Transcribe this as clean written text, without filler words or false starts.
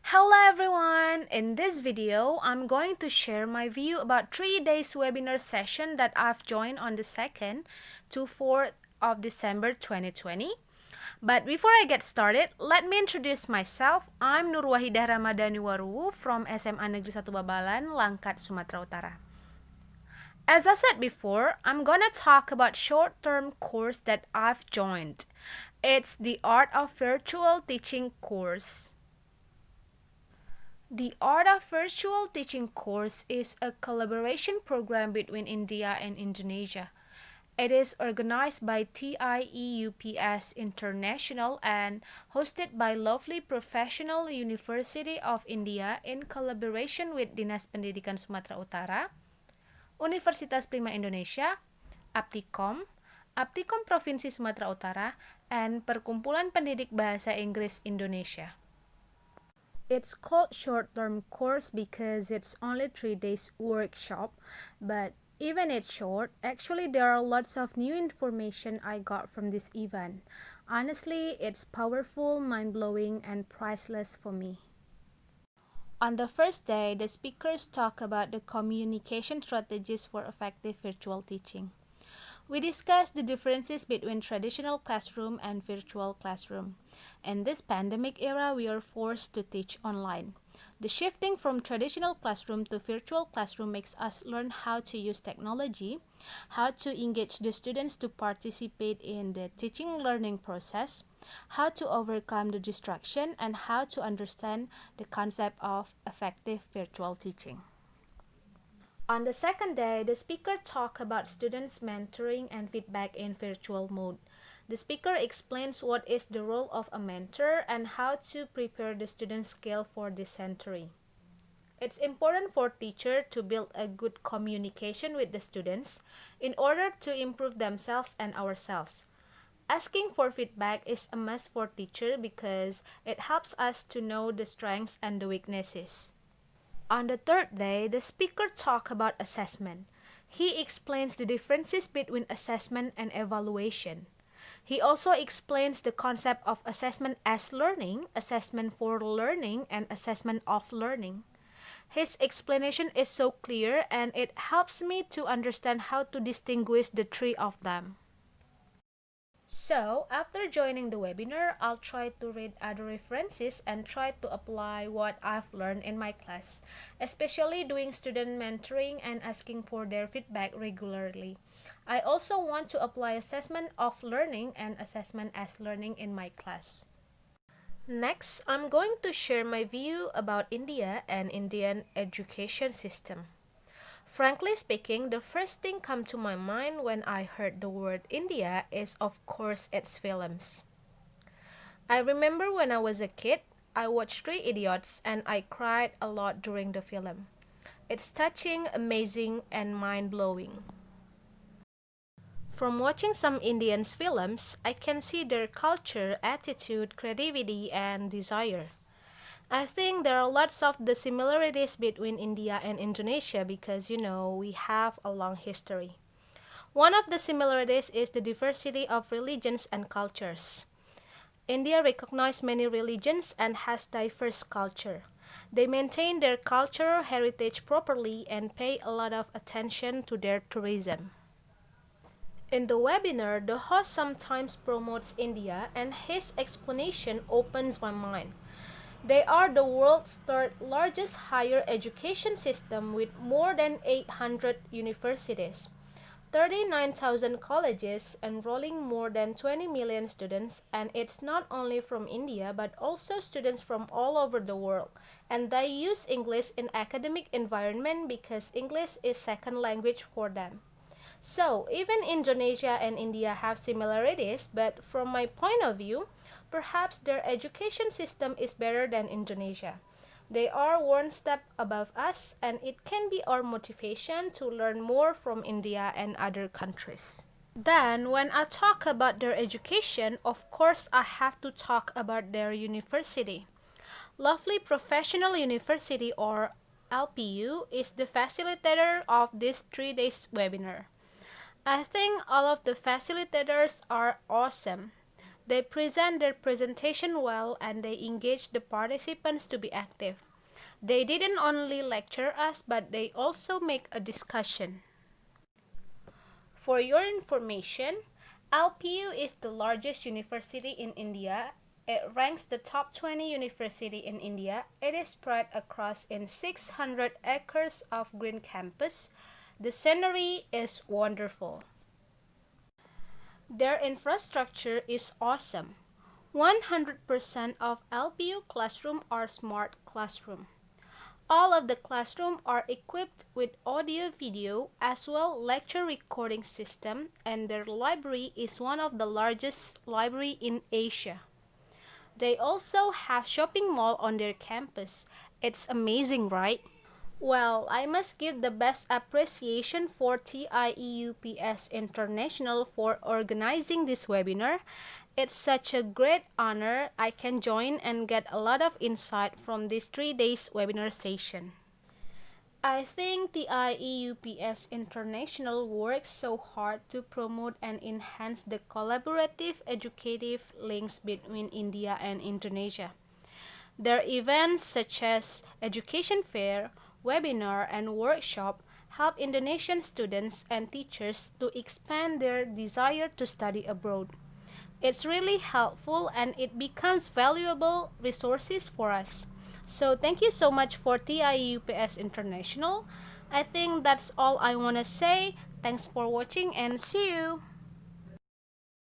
Hello everyone! In this video, I'm going to share my view about 3 days webinar session that I've joined on the 2nd to 4th of December 2020. But before I get started, let me introduce myself. I'm Nur Wahidah Ramadhani Waruwu from SMA Negeri 1 Babalan, Langkat, Sumatera Utara. As I said before, I'm gonna talk about short-term course that I've joined. It's the Art of Virtual Teaching course. The Art of Virtual Teaching course is a collaboration program between India and Indonesia. It is organized by TIEUPS International and hosted by Lovely Professional University of India in collaboration with Dinas Pendidikan Sumatera Utara, Universitas Prima Indonesia, Aptikom, Aptikom Provinsi Sumatera Utara, and Perkumpulan Pendidik Bahasa Inggris Indonesia. It's called short-term course because it's only 3 days workshop, but even it's short, actually there are lots of new information I got from this event. Honestly, it's powerful, mind-blowing, and priceless for me. On the first day, the speakers talk about the communication strategies for effective virtual teaching. We discussed the differences between traditional classroom and virtual classroom. In this pandemic era, we are forced to teach online. The shifting from traditional classroom to virtual classroom makes us learn how to use technology, how to engage the students to participate in the teaching learning process, how to overcome the distraction, and how to understand the concept of effective virtual teaching. On the second day, the speaker talked about students' mentoring and feedback in virtual mode. The speaker explains what is the role of a mentor and how to prepare the students' skill for dysentery. It's important for teachers to build a good communication with the students in order to improve themselves and ourselves. Asking for feedback is a must for teachers because it helps us to know the strengths and the weaknesses. On the third day, the speaker talked about assessment. He explains the differences between assessment and evaluation. He also explains the concept of assessment as learning, assessment for learning, and assessment of learning. His explanation is so clear and it helps me to understand how to distinguish the three of them. So, after joining the webinar, I'll try to read other references and try to apply what I've learned in my class, especially doing student mentoring and asking for their feedback regularly. I also want to apply assessment of learning and assessment as learning in my class. Next, I'm going to share my view about India and Indian education system. Frankly speaking, the first thing come to my mind when I heard the word India is of course its films. I remember when I was a kid, I watched Three Idiots and I cried a lot during the film. It's touching, amazing, and mind-blowing. From watching some Indian films, I can see their culture, attitude, creativity, and desire. I think there are lots of the similarities between India and Indonesia because, we have a long history. One of the similarities is the diversity of religions and cultures. India recognizes many religions and has diverse culture. They maintain their cultural heritage properly and pay a lot of attention to their tourism. In the webinar, the host sometimes promotes India and his explanation opens my mind. They are the world's third largest higher education system with more than 800 universities, 39,000 colleges enrolling more than 20 million students, and it's not only from India but also students from all over the world. And they use English in academic environment because English is second language for them. So, even Indonesia and India have similarities, but from my point of view, perhaps their education system is better than Indonesia. They are one step above us, and it can be our motivation to learn more from India and other countries. Then, when I talk about their education, of course I have to talk about their university. Lovely Professional University, or LPU, is the facilitator of this 3 days webinar. I think all of the facilitators are awesome. They present their presentation well and they engage the participants to be active. They didn't only lecture us, but they also make a discussion. For your information, LPU is the largest university in India. It ranks the top 20 university in India. It is spread across in 600 acres of green campus. The scenery is wonderful. Their infrastructure is awesome. 100% of LPU classroom are smart classroom. All of the classrooms are equipped with audio video as well lecture recording system, and their library is one of the largest library in Asia. They also have shopping mall on their campus. It's amazing, right? Well, I must give the best appreciation for TIEUPS International for organizing this webinar. It's such a great honor I can join and get a lot of insight from this 3 days webinar session. I think the IEUPS International works so hard to promote and enhance the collaborative educative links between India and Indonesia. Their events such as education fair, webinar, and workshop help Indonesian students and teachers to expand their desire to study abroad. It's really helpful and it becomes valuable resources for us. So thank you so much for TIUPS International. I think that's all I want to say. Thanks for watching and see you.